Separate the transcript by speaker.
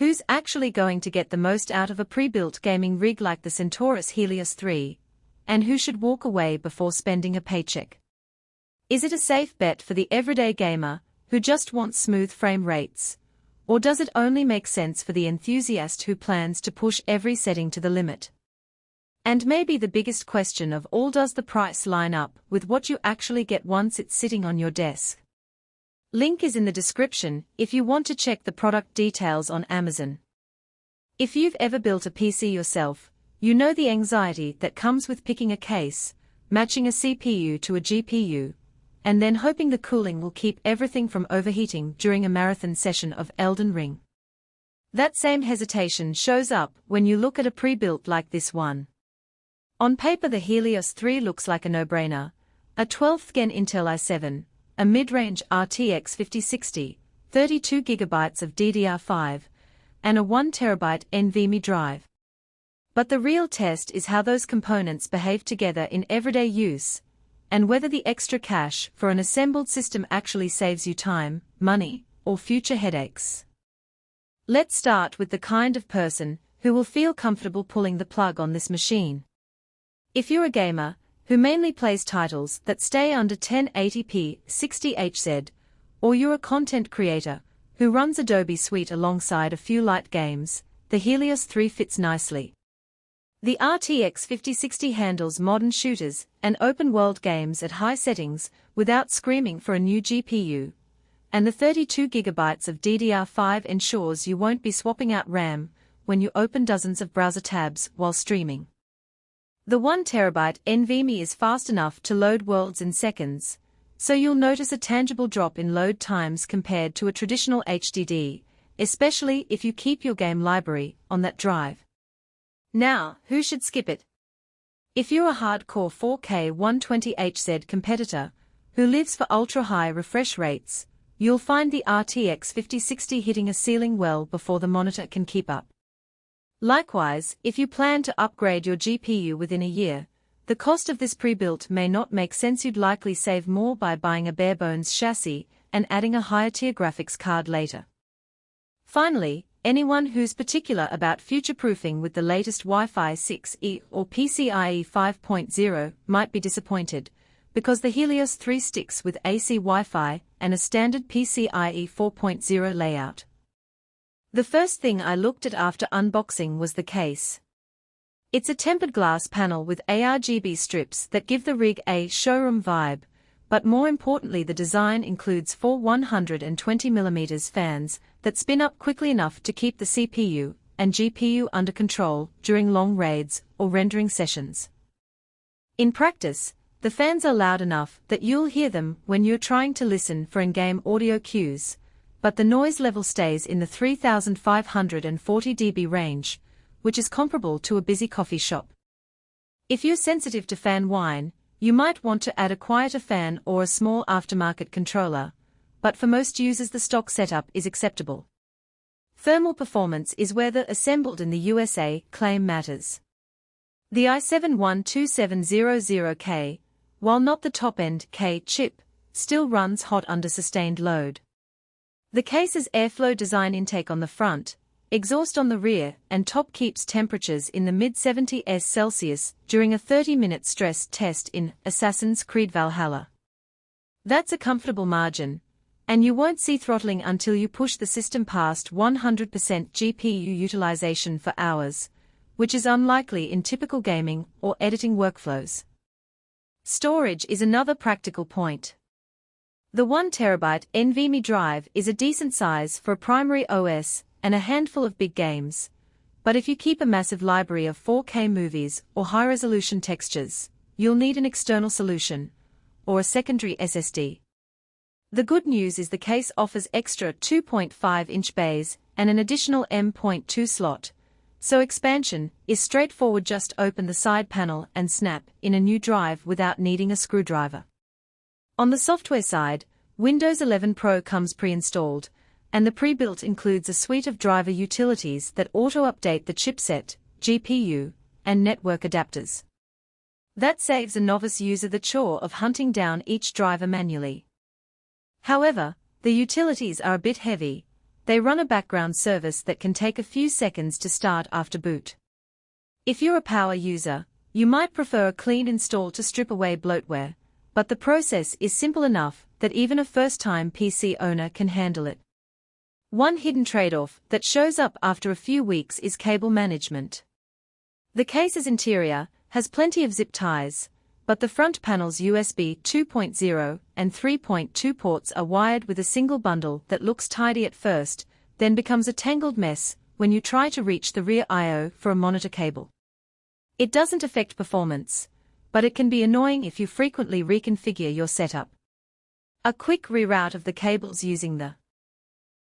Speaker 1: Who's actually going to get the most out of a pre-built gaming rig like the Centaurus Helios 3? And who should walk away before spending a paycheck? Is it a safe bet for the everyday gamer, who just wants smooth frame rates? Or does it only make sense for the enthusiast who plans to push every setting to the limit? And maybe the biggest question of all, does the price line up with what you actually get once it's sitting on your desk? Link is in the description if you want to check the product details on Amazon. If you've ever built a PC yourself, you know the anxiety that comes with picking a case, matching a CPU to a GPU, and then hoping the cooling will keep everything from overheating during a marathon session of Elden Ring. That same hesitation shows up when you look at a pre-built like this one. On paper the Helios 3 looks like a no-brainer, a 12th Gen Intel i7, a mid-range RTX 5060, 32GB of DDR5, and a 1TB NVMe drive. But the real test is how those components behave together in everyday use, and whether the extra cash for an assembled system actually saves you time, money, or future headaches. Let's start with the kind of person who will feel comfortable pulling the plug on this machine. If you're a gamer who mainly plays titles that stay under 1080p 60Hz, or you're a content creator who runs Adobe Suite alongside a few light games, the Helios 3 fits nicely. The RTX 5060 handles modern shooters and open-world games at high settings without screaming for a new GPU, and the 32GB of DDR5 ensures you won't be swapping out RAM when you open dozens of browser tabs while streaming. The 1TB NVMe is fast enough to load worlds in seconds, so you'll notice a tangible drop in load times compared to a traditional HDD, especially if you keep your game library on that drive. Now, who should skip it? If you're a hardcore 4K 120Hz competitor who lives for ultra-high refresh rates, you'll find the RTX 5060 hitting a ceiling well before the monitor can keep up. Likewise, if you plan to upgrade your GPU within a year, the cost of this pre-built may not make sense. You'd likely save more by buying a bare-bones chassis and adding a higher-tier graphics card later. Finally, anyone who's particular about future-proofing with the latest Wi-Fi 6E or PCIe 5.0 might be disappointed, because the Helios 3 sticks with AC Wi-Fi and a standard PCIe 4.0 layout. The first thing I looked at after unboxing was the case. It's a tempered glass panel with ARGB strips that give the rig a showroom vibe, but more importantly the design includes four 120mm fans that spin up quickly enough to keep the CPU and GPU under control during long raids or rendering sessions. In practice, the fans are loud enough that you'll hear them when you're trying to listen for in-game audio cues, but the noise level stays in the 3540 dB range, which is comparable to a busy coffee shop. If you're sensitive to fan whine, you might want to add a quieter fan or a small aftermarket controller, but for most users the stock setup is acceptable. Thermal performance is where the "assembled in the USA" claim matters. The i7-12700K, while not the top-end K chip, still runs hot under sustained load. The case's airflow design intake on the front, exhaust on the rear, and top keeps temperatures in the mid-70s Celsius during a 30-minute stress test in Assassin's Creed Valhalla. That's a comfortable margin, and you won't see throttling until you push the system past 100% GPU utilization for hours, which is unlikely in typical gaming or editing workflows. Storage is another practical point. The 1TB NVMe drive is a decent size for a primary OS and a handful of big games, but if you keep a massive library of 4K movies or high-resolution textures, you'll need an external solution, or a secondary SSD. The good news is the case offers extra 2.5-inch bays and an additional M.2 slot, so expansion is straightforward. Just open the side panel and snap in a new drive without needing a screwdriver. On the software side, Windows 11 Pro comes pre-installed, and the pre-built includes a suite of driver utilities that auto-update the chipset, GPU, and network adapters. That saves a novice user the chore of hunting down each driver manually. However, the utilities are a bit heavy, they run a background service that can take a few seconds to start after boot. If you're a power user, you might prefer a clean install to strip away bloatware, but the process is simple enough that even a first-time PC owner can handle it. One hidden trade-off that shows up after a few weeks is cable management. The case's interior has plenty of zip ties, but the front panel's USB 2.0 and 3.2 ports are wired with a single bundle that looks tidy at first, then becomes a tangled mess when you try to reach the rear I/O for a monitor cable. It doesn't affect performance, but it can be annoying if you frequently reconfigure your setup. A quick reroute of the cables using the